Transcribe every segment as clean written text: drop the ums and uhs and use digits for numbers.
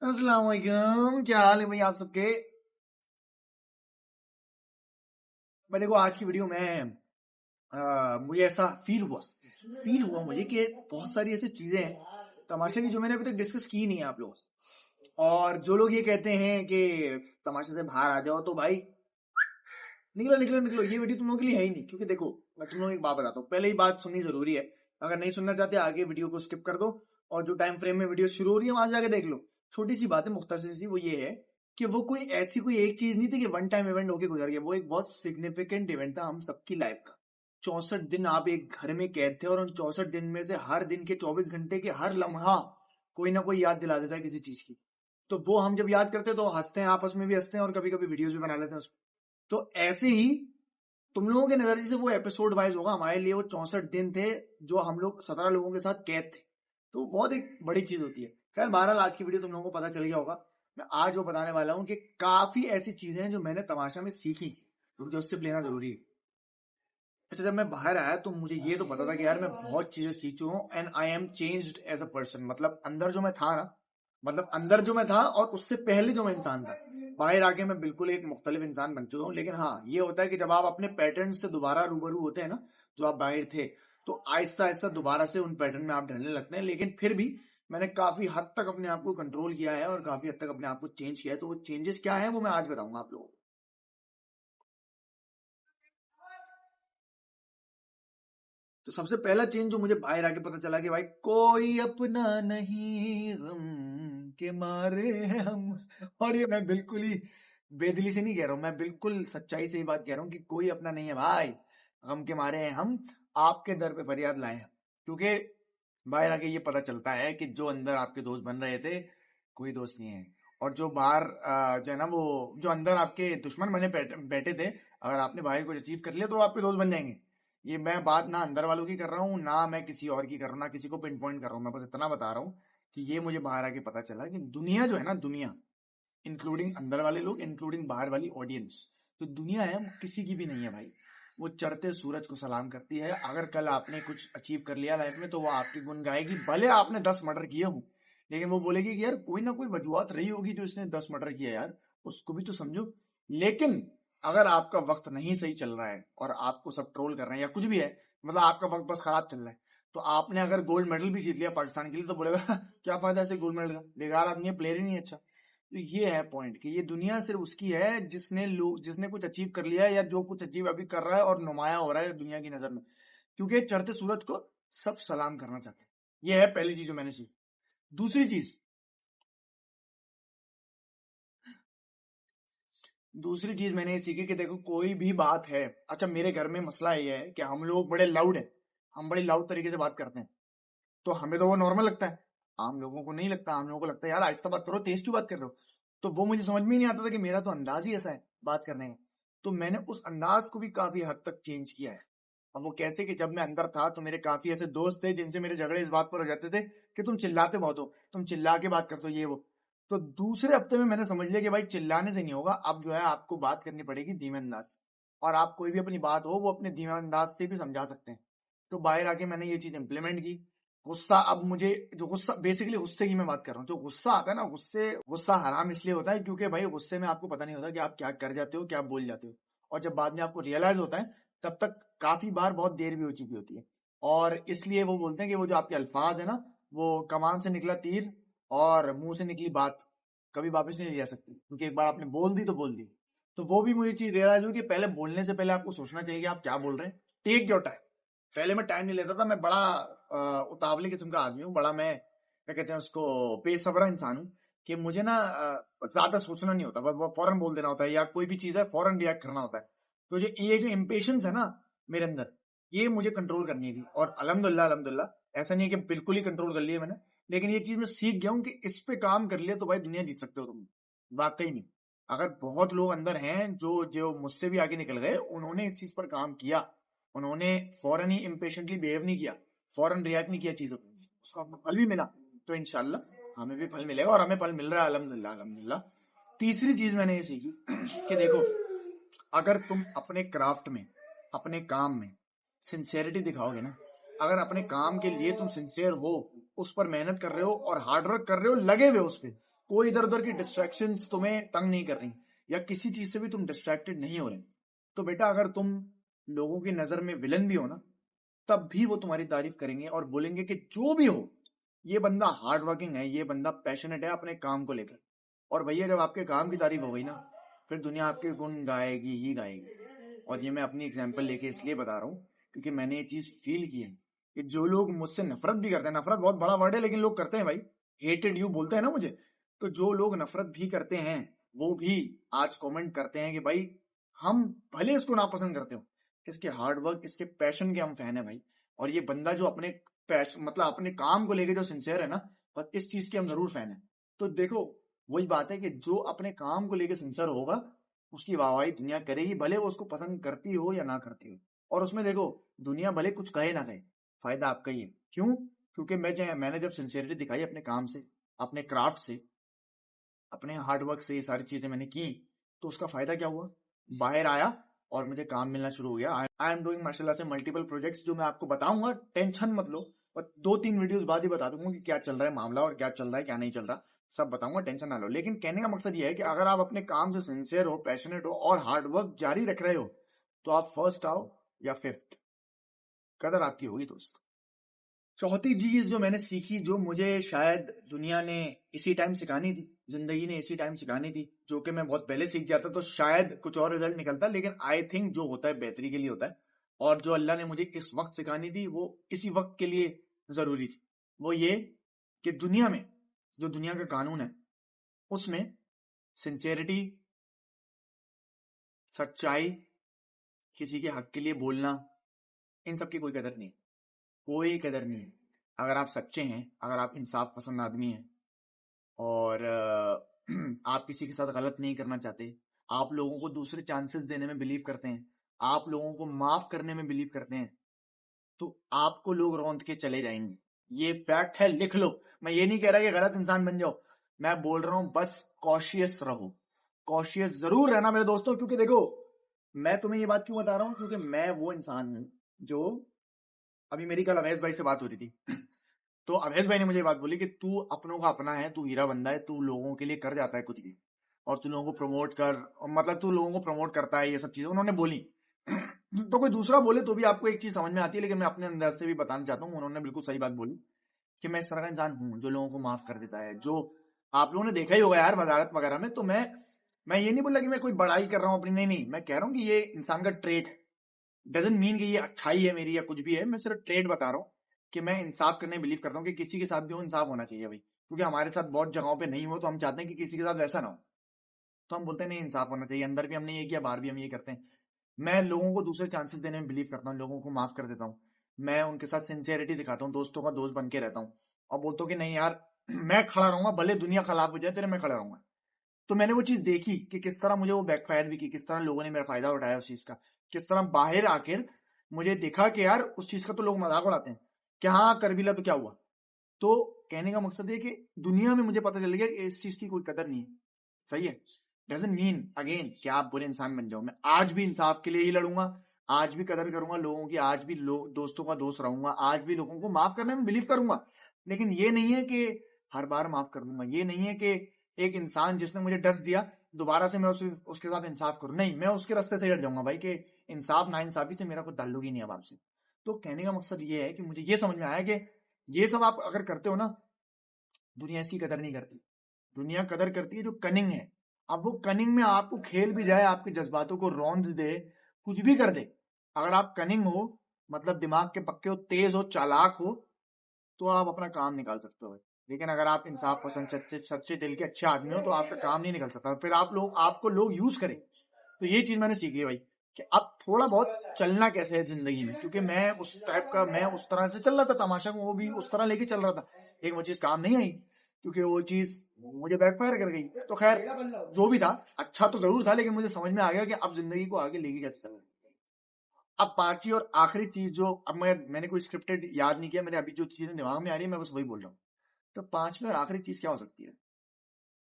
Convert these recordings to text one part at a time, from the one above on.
السلام علیکم، کیا حال ہے بھائی آپ سب کے؟ میں دیکھو آج کی ویڈیو میں مجھے ایسا فیل ہوا مجھے کہ بہت ساری ایسی چیزیں ہیں تماشے کی جو میں نے ابھی تک ڈسکس کی نہیں ہے آپ لوگوں سے. اور جو لوگ یہ کہتے ہیں کہ تماشے سے باہر آ جاؤ، تو بھائی نکلو نکلو نکلو، یہ ویڈیو تم لوگوں کے لیے ہے ہی نہیں. کیونکہ دیکھو میں تم لوگوں کو ایک بات بتاتا ہوں، پہلے ہی بات سننی ضروری ہے. اگر نہیں سننا چاہتے آگے ویڈیو کو اسکپ کر دو، اور جو ٹائم فریم میں ویڈیو شروع ہو رہی ہے وہاں جا کے دیکھ لو. چھوٹی سی بات ہے، مختصر سی، وہ یہ ہے کہ وہ کوئی ایک چیز نہیں تھی کہ ون ٹائم ایونٹ ہو کے گزر گیا. وہ ایک بہت سگنیفیکنٹ ایونٹ تھا ہم سب کی لائف کا. 64 دن آپ ایک گھر میں قید تھے، اور ان 64 دن میں سے ہر دن کے 24 گھنٹے کے ہر لمحہ کوئی نہ کوئی یاد دلا دیتا ہے کسی چیز کی. تو وہ ہم جب یاد کرتے تو ہنستے ہیں، آپس میں بھی ہنستے ہیں، اور کبھی کبھی ویڈیوز بھی بنا لیتے ہیں اس. تو ایسے ہی تم لوگوں کے نظریے سے وہ ایپیسوڈ وائز ہوگا، ہمارے لیے وہ 64 دن تھے جو ہم لوگ 17 لوگوں کے ساتھ قید تھے. تو بہت ایک بڑی چیز ہوتی ہے. خیر بہرحال آج کی ویڈیو تم لوگوں کو پتا چل گیا ہوگا. میں آج وہ بتانے والا ہوں کہ کافی ایسی چیزیں ہیں جو میں نے تماشا میں سیکھی، جو اس سے لینا ضروری ہے. اچھا، جب میں باہر آیا تو مجھے یہ تو پتا تھا کہ یار میں بہت چیزیں سیکھ چکا ہوں، and I am changed as a person. مطلب اندر جو میں تھا اور اس سے پہلے جو میں انسان تھا، باہر آ کے میں بالکل ایک مختلف انسان بن چکا ہوں. لیکن ہاں یہ ہوتا ہے کہ جب آپ اپنے پیٹرن سے دوبارہ روبرو ہوتے ہیں نا، جو آپ باہر تھے، تو آہستہ آہستہ دوبارہ سے ان پیٹرن میں آپ ڈھلنے لگتے ہیں. لیکن پھر بھی میں نے کافی حد تک اپنے آپ کو کنٹرول کیا ہے اور کافی حد تک اپنے آپ کو چینج کیا ہے. تو وہ چینجز کیا ہیں وہ میں آج بتاؤں گا آپ لوگوں کو. تو سب سے پہلا چینج جو مجھے باہر آ کے پتا چلا کہ بھائی کوئی اپنا نہیں، غم کے مارے ہیں ہم. اور یہ میں بالکل ہی بے دلی سے نہیں کہہ رہا ہوں، میں بالکل سچائی سے یہ بات کہہ رہا ہوں کہ کوئی اپنا نہیں ہے بھائی، غم کے مارے ہیں ہم، آپ کے در پہ فریاد لائے ہیں. کیونکہ باہر آ کے یہ پتا چلتا ہے کہ جو اندر آپ کے دوست بن رہے تھے کوئی دوست نہیں ہے، اور جو باہر جو ہے نا، وہ جو اندر آپ کے دشمن بنے بیٹھے تھے، اگر آپ نے باہر کچھ اچیو کر لیا تو وہ آپ کے دوست بن جائیں گے. یہ میں بات نہ اندر والوں کی کر رہا ہوں، نہ میں کسی اور کی کر رہا ہوں، نہ کسی کو پن پوائنٹ کر رہا ہوں. میں بس اتنا بتا رہا ہوں کہ یہ مجھے باہر آ کے پتا چلا کہ دنیا جو ہے نا، دنیا انکلوڈنگ اندر والے لوگ، انکلوڈنگ باہر والی آڈینس، تو دنیا ہے کسی کی بھی نہیں ہے بھائی. وہ چڑھتے سورج کو سلام کرتی ہے. اگر کل آپ نے کچھ اچیو کر لیا لائف میں تو وہ آپ کی گن گائے گی، بھلے آپ نے 10 مرڈر کیے ہوں، لیکن وہ بولے گی کہ یار کوئی نہ کوئی وجوہات رہی ہوگی جو اس نے 10 مرڈر کیا، یار اس کو بھی تو سمجھو. لیکن اگر آپ کا وقت نہیں صحیح چل رہا ہے اور آپ کو سب ٹرول کر رہے ہیں یا کچھ بھی ہے، مطلب آپ کا وقت بس خراب چل رہا ہے، تو آپ نے اگر گولڈ میڈل بھی جیت لیا پاکستان کے لیے تو بولے گا کیا فائدہ ایسے گولڈ میڈل کا، بیکار آدمی ہے، پلیئر ہی نہیں اچھا. تو یہ ہے پوائنٹ کہ یہ دنیا صرف اس کی ہے جس نے کچھ اچیو کر لیا ہے، یا جو کچھ اچیو ابھی کر رہا ہے اور نمایاں ہو رہا ہے دنیا کی نظر میں. کیونکہ چڑھتے سورج کو سب سلام کرنا چاہتے ہیں. یہ ہے پہلی چیز جو میں نے سیکھی. دوسری چیز میں نے یہ سیکھی کہ دیکھو کوئی بھی بات ہے. اچھا میرے گھر میں مسئلہ یہ ہے کہ ہم لوگ بڑے لاؤڈ ہیں، ہم بڑی لاؤڈ طریقے سے بات کرتے ہیں، تو ہمیں تو وہ نارمل لگتا ہے، عام لوگوں کو نہیں لگتا. عام لوگوں کو لگتا ہے یار آہستہ بات کرو، تیز کیوں بات کر رہے ہو. تو وہ مجھے سمجھ میں ہی نہیں آتا تھا کہ میرا تو انداز ہی ایسا ہے بات کرنے کا. تو میں نے اس انداز کو بھی کافی حد تک چینج کیا ہے. اور وہ کیسے کہ جب میں اندر تھا تو میرے کافی ایسے دوست تھے جن سے میرے جھگڑے اس بات پر ہو جاتے تھے کہ تم چلاتے بہت ہو، تم چلا کے بات کرتے ہو، یہ وہ. تو دوسرے ہفتے میں نے سمجھ لیا کہ بھائی چلانے سے نہیں ہوگا، اب جو ہے آپ کو بات کرنی پڑے گی دھیمے انداز سے، اور آپ کوئی بھی اپنی بات ہو وہ اپنے دھیمے انداز سے بھی سمجھا سکتے ہیں. تو باہر آ کے میں نے یہ چیز امپلیمنٹ کی. غصہ، اب مجھے جو غصہ، بیسیکلی غصے کی میں بات کر رہا ہوں، جو غصہ آتا ہے نا، غصہ حرام اس لیے ہوتا ہے کیونکہ بھائی غصے میں آپ کو پتہ نہیں ہوتا کہ آپ کیا کر جاتے ہو، کیا بول جاتے ہو، اور جب بعد میں آپ کو ریئلائز ہوتا ہے تب تک کافی بار بہت دیر بھی ہو چکی ہوتی ہے. اور اس لیے وہ بولتے ہیں کہ وہ جو آپ کے الفاظ ہیں نا، وہ کمان سے نکلا تیر اور منہ سے نکلی بات کبھی واپس نہیں لی جا سکتی، کیونکہ ایک بار آپ نے بول دی تو بول دی. تو وہ بھی مجھے چیز ریئلائز ہوئی کہ پہلے بولنے سے پہلے آپ کو سوچنا چاہیے کہ آپ کیا بول رہے ہیں. Take your time. پہلے میں ٹائم نہیں لیتا تھا، میں بڑا اتاولی قسم کا آدمی ہوں، بڑا میں کیا کہتے ہیں اس کو، بے صبرا انسان ہوں کہ مجھے نا زیادہ سوچنا نہیں ہوتا، فوراً بول دینا ہوتا ہے، یا کوئی بھی چیز ہے فوراً ریئیکٹ کرنا ہوتا ہے. تو یہ جو امپیشنس ہے نا میرے اندر، یہ مجھے کنٹرول کرنی تھی. اور الحمدللہ ایسا نہیں ہے کہ بالکل ہی کنٹرول کر لیا میں نے، لیکن یہ چیز میں سیکھ گیا ہوں کہ اس پہ کام کر لیا تو بھائی دنیا جیت سکتے ہو تم. واقعی نہیں. اگر بہت لوگ اندر ہیں جو مجھ سے بھی آگے نکل گئے، انہوں نے اس چیز پر کام کیا، انہوں نے فوراً ہی امپیشنٹلی بیہیو نہیں کیا، فوراً ریئیکٹ نہیں کیا چیزوں پہ، اس کو پھل بھی ملا. تو انشاءاللہ ہمیں بھی پھل ملے گا، اور ہمیں پھل مل رہا ہے الحمدللہ. تیسری چیز میں نے یہ سیکھی کہ دیکھو اگر تم اپنے کرافٹ میں، اپنے کام میں سنسیئرٹی دکھاؤ گے نا، اگر اپنے کام کے لیے تم سنسیئر ہو، اس پر محنت کر رہے ہو اور ہارڈ ورک کر رہے ہو، لگے ہوئے اس پہ، कोई इधर उधर की डिस्ट्रैक्शंस तुम्हें तंग नहीं कर रही, या किसी चीज से भी तुम डिस्ट्रैक्टेड नहीं हो रहे, तो बेटा अगर तुम लोगों की नजर में विलन भी हो ना, तब भी वो तुम्हारी तारीफ करेंगे और बोलेंगे कि जो भी हो, ये बंदा हार्ड वर्किंग है, ये बंदा पैशनेट है अपने काम को लेकर। और भैया जब आपके काम की तारीफ हो गई ना, फिर दुनिया आपके गुण गाएगी ही गाएगी। और ये मैं अपनी एग्जाम्पल लेके इसलिए बता रहा हूँ क्योंकि मैंने ये चीज फील की है कि जो लोग मुझसे नफरत भी करते हैं, नफरत बहुत बड़ा वर्ड है लेकिन लोग करते हैं भाई, हेटेड यू बोलते हैं ना मुझे, तो जो लोग नफरत भी करते हैं वो भी आज कमेंट करते हैं कि भाई हम भले इसको नापसंद करते हो, इसके हार्ड वर्क, इसके पैशन के हम फैन है भाई। और ये बंदा जो अपने पैशन मतलब अपने काम को लेके जो सिंसियर है ना, बस इस चीज के हम जरूर फैन है। तो देखो वही बात है कि जो अपने काम को लेके सिंसियर होगा उसकी वाहवाही दुनिया करेगी, भले वो उसको पसंद करती हो या ना करती हो। और उसमें देखो दुनिया भले कुछ कहे ना कहे, फायदा आपका ही है। क्यों? क्योंकि मैंने जब सिंसियरिटी दिखाई अपने काम से, अपने क्राफ्ट से, अपने हार्डवर्क से, ये सारी चीजें मैंने की, तो उसका फायदा क्या हुआ? बाहर आया और मुझे काम मिलना शुरू हो गया। आई एम डूइंग माशाल्लाह से मल्टीपल प्रोजेक्ट्स जो मैं आपको बताऊंगा, टेंशन मत लो, और 2-3 वीडियोस बाद ही बता दूंगा कि क्या चल रहा है मामला और क्या चल रहा है क्या नहीं चल रहा, सब बताऊंगा, टेंशन ना लो। लेकिन कहने का मकसद ये है कि अगर आप अपने काम से सिंसियर हो, पैशनेट हो और हार्डवर्क जारी रख रहे हो, तो आप फर्स्ट आओ या फिफ्थ, कदर आपकी होगी दोस्त। चौथी चीज जो मैंने सीखी, जो मुझे शायद दुनिया ने इसी टाइम सिखानी थी, जिंदगी ने इसी टाइम सिखानी थी, जो कि मैं बहुत पहले सीख जाता तो शायद कुछ और रिजल्ट निकलता, लेकिन आई थिंक जो होता है बेहतरी के लिए होता है, और जो अल्लाह ने मुझे इस वक्त सिखानी थी वो इसी वक्त के लिए जरूरी थी। वो ये कि दुनिया में जो दुनिया का कानून है उसमें सिंसियरिटी, सच्चाई, किसी के हक के लिए बोलना, इन सब की कोई कदर नहीं है, कोई कदर नहीं है। अगर आप सच्चे हैं, अगर आप इंसाफ पसंद आदमी हैं और आप किसी के साथ गलत नहीं करना चाहते, आप लोगों को दूसरे चांसेस देने में बिलीव करते हैं, आप लोगों को माफ करने में बिलीव करते हैं, तो आपको लोग रौंद के चले जाएंगे। ये फैक्ट है, लिख लो। मैं ये नहीं कह रहा कि गलत इंसान बन जाओ, मैं बोल रहा हूं बस कॉशियस रहो, कॉशियस जरूर रहना मेरे दोस्तों। क्योंकि देखो मैं तुम्हें ये बात क्यों बता रहा हूं, क्योंकि मैं वो इंसान हूं जो, अभी मेरी कल अवैस भाई से बात हो रही थी, तो अवैस भाई ने मुझे बात बोली कि तू अपनों का अपना है, तू हीरा बंदा है, तू लोगों के लिए कर जाता है कुछ भी, और तू लोगों को प्रमोट कर, मतलब तू लोगों को प्रमोट करता है, ये सब चीजें उन्होंने बोली। तो कोई दूसरा बोले तो भी आपको एक चीज समझ में आती है, लेकिन मैं अपने अंदाज से भी बताना चाहता हूँ, उन्होंने बिल्कुल सही बात बोली कि मैं इस तरह का इंसान हूँ जो लोगों को माफ कर देता है, जो आप लोगों ने देखा ही होगा यार वजारत वगैरह में। तो मैं ये नहीं बोला कि मैं कोई बड़ाई कर रहा हूँ अपनी, नहीं, मैं कह रहा हूँ कि ये इंसान का ट्रेड है, डजंट मीन कि ये अच्छाई है मेरी या कुछ भी है, मैं सिर्फ ट्रेड बता रहा हूँ कि मैं इंसाफ करने बिलीव करता हूँ कि किसी के साथ भी हो इंसाफ होना चाहिए भाई, क्योंकि हमारे साथ बहुत जगहों पे नहीं हो तो हम चाहते हैं कि किसी के साथ वैसा ना हो, तो हम बोलते हैं नहीं इंसाफ होना चाहिए। अंदर भी हमने ये किया, बाहर भी हम ये करते हैं। मैं लोगों को दूसरे चांसेस देने में बिलीव करता हूँ, लोगों को माफ कर देता हूँ, मैं उनके साथ सिंसियरिटी दिखाता हूँ, दोस्तों का दोस्त बन के रहता हूँ, और बोलता हूँ कि नहीं यार मैं खड़ा रहूंगा, भले दुनिया खराब हो जाए तेरे, मैं खड़ा रहूंगा। तो मैंने वो चीज देखी कि किस तरह मुझे वो बैकफायर भी की, किस तरह लोगों ने मेरा फायदा उठाया उस चीज का, किस तरह बाहर आकर मुझे देखा कि यार उस चीज का तो लोग मजाक उड़ाते हैं कि हाँ कर भी ला तो क्या हुआ। तो कहने का मकसद है कि दुनिया में मुझे पता चल गया कि इस चीज की कोई कदर नहीं है, सही है। डजंट मीन अगेन कि आप बुरे इंसान बन जाओ, मैं आज भी इंसाफ के लिए ही लड़ूंगा, आज भी कदर करूंगा लोगों की, आज भी दोस्तों का दोस्त रहूंगा, आज भी लोगों को माफ करने में बिलीव करूंगा। लेकिन ये नहीं है कि हर बार माफ कर दूंगा, ये नहीं है कि एक इंसान जिसने मुझे डस दिया दोबारा से मैं उसके साथ इंसाफ करूं, नहीं, मैं उसके रास्ते से हट जाऊंगा भाई कि इंसाफ ना इंसाफी से मेरा कोई ताल्लुक ही नहीं है आपसे। तो कहने का मकसद ये है कि मुझे ये समझ में आया कि ये सब आप अगर करते हो ना, दुनिया इसकी कदर नहीं करती, दुनिया कदर करती है जो कनिंग है। अब वो कनिंग में आपको खेल भी जाए, आपके जज्बातों को रौंद दे, कुछ भी कर दे, अगर आप कनिंग हो, मतलब दिमाग के पक्के हो, तेज हो, चालाक हो, तो आप अपना काम निकाल सकते हो। लेकिन अगर आप इंसाफ पसंद, सच्चे दिल के अच्छे आदमी हो, तो आपका काम नहीं निकल सकता, फिर आपको लोग यूज करें। तो ये चीज मैंने सीखी है भाई कि अब थोड़ा बहुत चलना कैसे है जिंदगी में, क्योंकि मैं उस टाइप का, मैं उस तरह से चल रहा था, तमाशा को वो भी उस तरह लेके चल रहा था, लेकिन वो चीज काम नहीं आई, क्योंकि वो चीज मुझे बैकफायर कर गई। तो खैर जो भी था अच्छा तो जरूर था, लेकिन मुझे समझ में आ गया कि अब जिंदगी को आगे लेके कैसे चलना। अब पांचवी और आखिरी चीज जो, अब मैंने कोई स्क्रिप्टेड याद नहीं किया, मेरे अभी जो चीजें दिमाग में आ रही है मैं बस वही बोल रहा हूँ। तो पांचवी और आखिरी चीज क्या हो सकती है?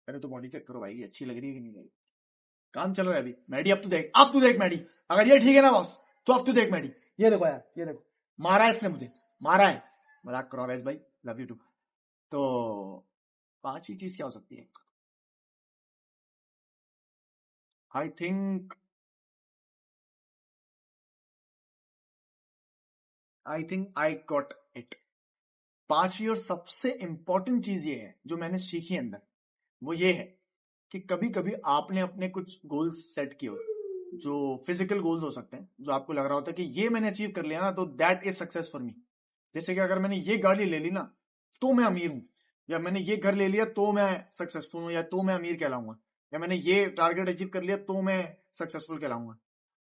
पहले तो बॉडी चेक करो भाई, अच्छी लग रही है कि नहीं लग रही। काम चल रहा है अभी मैडी, अब तू देख मैडी, अगर ये ठीक है ना बॉस, तो अब तू देख मैडी, ये देखो यार, ये देखो, मारा है इसने मुझे, मारा है, मजाक करो अवैस भाई, लव यू टू। तो 5 ही चीज क्या हो सकती है? I think I got it. 5वीं और सबसे इंपॉर्टेंट चीज ये है जो मैंने सीखी अंदर, वो ये है कि कभी कभी आपने अपने कुछ गोल्स सेट किए हो, जो फिजिकल गोल्स हो सकते हैं, जो आपको लग रहा होता है कि ये मैंने अचीव कर लिया ना तो that is success for me. जैसे कि अगर मैंने ये गाड़ी ले ली ना तो मैं अमीर हूं, या मैंने ये घर ले लिया तो मैं सक्सेसफुल हूं, या तो मैं अमीर कहलाऊंगा, या मैंने ये टारगेट अचीव कर लिया तो मैं सक्सेसफुल कहलाऊंगा।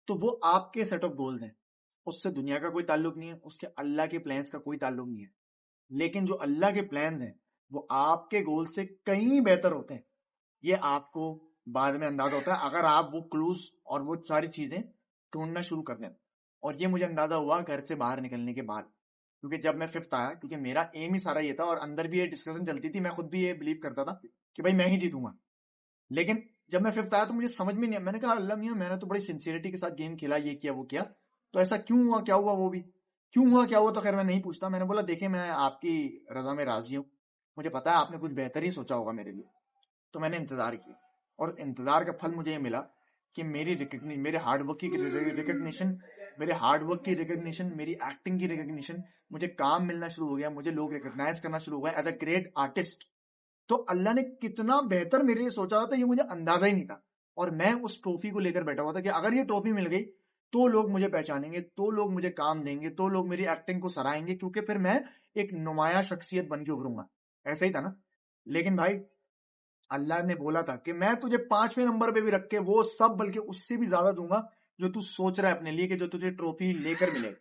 तो वो आपके सेट ऑफ गोल्स हैं, उससे दुनिया का कोई ताल्लुक नहीं है, उसके अल्लाह के प्लान्स का कोई ताल्लुक नहीं है। लेकिन जो अल्लाह के प्लान्स हैं वो आपके गोल से कहीं बेहतर होते हैं, ये आपको बाद में अंदाजा होता है अगर आप वो क्लूज और वो सारी चीजें ढूंढना शुरू कर दें। और ये मुझे अंदाजा हुआ घर से बाहर निकलने के बाद, क्योंकि जब मैं 5th आया, क्योंकि मेरा एम ही सारा ये था और अंदर भी ये डिस्कशन चलती थी, मैं खुद भी ये बिलीव करता था कि भाई मैं ही जीतूंगा। लेकिन जब मैं 5th आया तो मुझे समझ में नहीं आया, मैंने कहा अल्लाह मियां मैंने तो बड़ी सिंसियरिटी के साथ गेम खेला, ये किया वो किया, तो ऐसा क्यों हुआ, क्या हुआ, वो भी क्यों हुआ क्या हुआ तो खैर मैं नहीं पूछता। मैंने बोला देखिए मैं आपकी रजा में राजी हूँ, मुझे पता है आपने कुछ बेहतर ही सोचा होगा मेरे लिए। तो मैंने इंतजार किया और इंतजार का फल मुझे ये मिला कि मेरे हार्डवर्क की रिकग्निशन, मेरी एक्टिंग की रिकग्निशन, मुझे काम मिलना शुरू हो गया, मुझे लोग रिकॉग्नाइज करना शुरू हो गया एज अ ग्रेट आर्टिस्ट। तो अल्लाह ने कितना बेहतर मेरे लिए सोचा था ये मुझे अंदाजा ही नहीं था। और मैं उस ट्रॉफी को लेकर बैठा हुआ था कि अगर ये ट्रॉफी मिल गई तो लोग मुझे पहचानेंगे, तो लोग मुझे काम देंगे, तो लोग मेरी एक्टिंग को सराहेंगे, क्योंकि फिर मैं एक नुमाया शख्सियत बन के उभरूंगा। ऐसा ही था ना। लेकिन भाई अल्लाह ने बोला था कि मैं तुझे 5वें नंबर पे भी रख के वो सब बल्कि उससे भी ज्यादा दूंगा जो तू सोच रहा है अपने लिए कि जो तुझे ट्रॉफी लेकर मिले।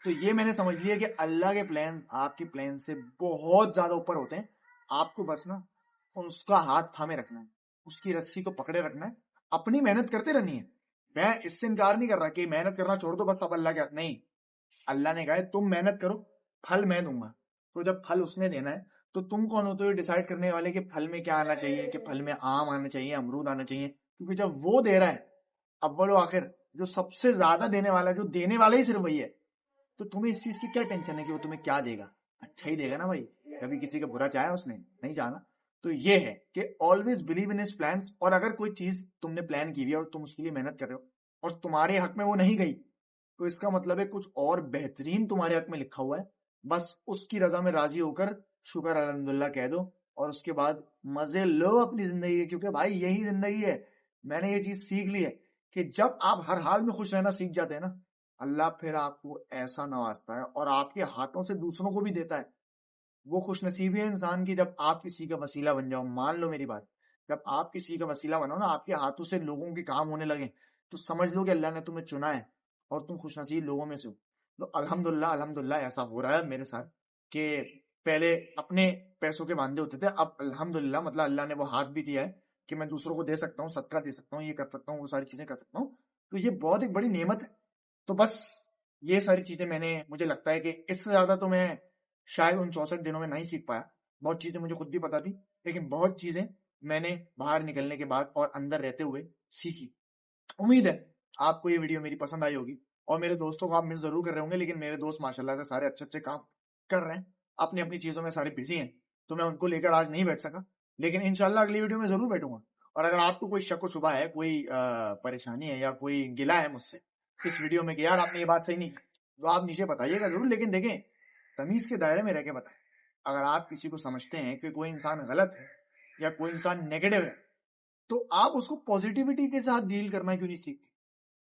तो ये मैंने समझ लिया कि अल्लाह के प्लान आपके प्लान से बहुत ज्यादा ऊपर होते हैं। आपको बस ना उसका हाथ थामे रखना है, उसकी रस्सी को पकड़े रखना है, अपनी मेहनत करते रहनी है। मैं इससे इनकार नहीं कर रहा कि मेहनत करना छोड़ दो बस अब अल्लाह के हाथ, नहीं। अल्लाह ने कहा है तुम मेहनत करो, फल मैं दूंगा। तो जब फल उसने देना है तो तुम कौन होते हो डिसाइड करने वाले कि फल में क्या आना चाहिए, कि फल में आम आना चाहिए, अमरूद आना चाहिए? क्योंकि जब वो दे रहा है अव्वल आखिर, जो सबसे ज्यादा देने वाला है, जो देने वाला ही सिर्फ वही है, तो तुम्हें इस चीज की क्या टेंशन है कि वो तुम्हें क्या देगा? अच्छा ही देगा ना भाई, कभी किसी का बुरा चाहा उसने नहीं चाहा। तो ये है कि always believe in his plans. और अगर कोई चीज तुमने प्लान की हुई है और तुम उसके लिए मेहनत कर रहे हो और तुम्हारे हक में वो नहीं गई, तो इसका मतलब है कुछ और बेहतरीन तुम्हारे हक में लिखा हुआ है। बस उसकी रजा में राजी होकर शुक्र अल्हम्दुलिल्लाह कह दो और उसके बाद मजे लो अपनी जिंदगी के, क्योंकि भाई यही जिंदगी है। मैंने ये चीज सीख ली है कि जब आप हर हाल में खुश रहना सीख जाते हैं ना, अल्लाह फिर आपको ऐसा नवाजता है और आपके हाथों से दूसरों को भी देता है। वो खुश नसीबी है इंसान की जब आप किसी का वसीला बन जाओ। मान लो मेरी बात, जब आप किसी का वसीला बनो ना, आपके हाथों से लोगों के काम होने लगे, तो समझ लो कि अल्लाह ने तुम्हें चुना है और तुम खुश नसीब लोगों में से हो। तो अल्हम्दुलिल्लाह अल्हम्दुलिल्लाह ऐसा हो रहा है मेरे साथ कि पहले अपने पैसों के वांदे होते थे, अब अल्हम्दुलिल्लाह मतलब अल्लाह ने वो हाथ भी दिया है कि मैं दूसरों को दे सकता हूँ, सदका दे सकता हूँ, ये कर सकता हूँ, वो सारी चीजें कर सकता हूँ। तो ये बहुत एक बड़ी नेमत है। तो बस ये सारी चीजें मुझे लगता है कि इससे ज्यादा तो मैं शायद उन 64 दिनों में नहीं सीख पाया। बहुत चीजें मुझे खुद भी पता थी, लेकिन बहुत चीजें मैंने बाहर निकलने के बाद और अंदर रहते हुए सीखी। उम्मीद है आपको ये वीडियो मेरी पसंद आई होगी और मेरे दोस्तों को आप मिस जरूर कर रहे होंगे, लेकिन मेरे दोस्त माशाल्लाह से सारे अच्छे अच्छे काम कर रहे हैं, अपनी अपनी चीजों में सारे बिजी हैं, तो मैं उनको लेकर आज नहीं बैठ सका। लेकिन इंशाल्लाह अगली वीडियो में जरूर बैठूंगा। और अगर आपको कोई शक व शुबा है, कोई परेशानी है या कोई गिला है मुझसे इस वीडियो में कि यार आपने ये बात सही नहीं की, तो आप नीचे बताइएगा जरूर, लेकिन देखें तमीज के दायरे में रह के बताएं। अगर आप किसी को समझते हैं कि कोई इंसान गलत है या कोई इंसान नेगेटिव है, तो आप उसको पॉजिटिविटी के साथ डील करना क्यों नहीं सीखते?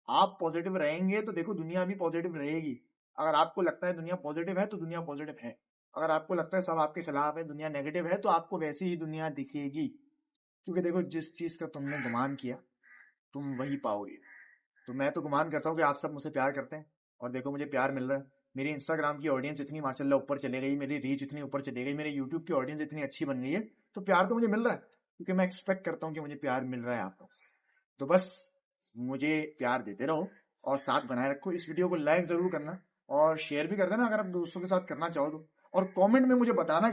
आप पॉजिटिव रहेंगे तो देखो दुनिया भी पॉजिटिव रहेगी। अगर आपको लगता है दुनिया पॉजिटिव है तो दुनिया पॉजिटिव है। अगर आपको लगता है सब आपके खिलाफ है, दुनिया नेगेटिव है, तो आपको वैसी ही दुनिया दिखेगी। क्योंकि देखो जिस चीज का तुमने गुमान किया तुम वही पाओगे। तो मैं तो गुमान करता हूँ कि आप सब मुझसे प्यार करते हैं और देखो मुझे प्यार मिल रहा है। मेरी इंस्टाग्राम की ऑडियंस इतनी माशाल्लाह ऊपर चले गई, मेरी रीच इतनी ऊपर चली गई, मेरे यूट्यूब की ऑडियंस इतनी अच्छी बन गई है, तो प्यार तो मुझे मिल रहा है, क्योंकि मैं एक्सपेक्ट करता हूँ कि मुझे प्यार मिल रहा है आप लोगों से। तो बस मुझे प्यार देते रहो और साथ बनाए रखो। इस वीडियो को लाइक जरूर करना और शेयर भी कर देना अगर आप दोस्तों के साथ करना चाहो तो। और कमेंट में मुझे बताना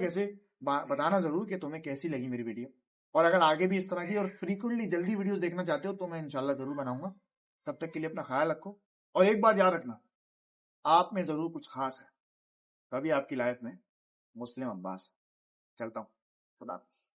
बताना जरूर कि तुम्हें कैसी लगी मेरी वीडियो। और अगर आगे भी इस तरह की और फ्रीक्वेंटली जल्दी वीडियोस देखना चाहते हो तो मैं इंशाल्लाह जरूर बनाऊंगा। तब तक के लिए अपना ख्याल रखो और एक बात याद रखना, आप में जरूर कुछ खास है, तभी आपकी लाइफ में मुस्लिम अब्बास। चलता हूँ, खुदा हाफिज़।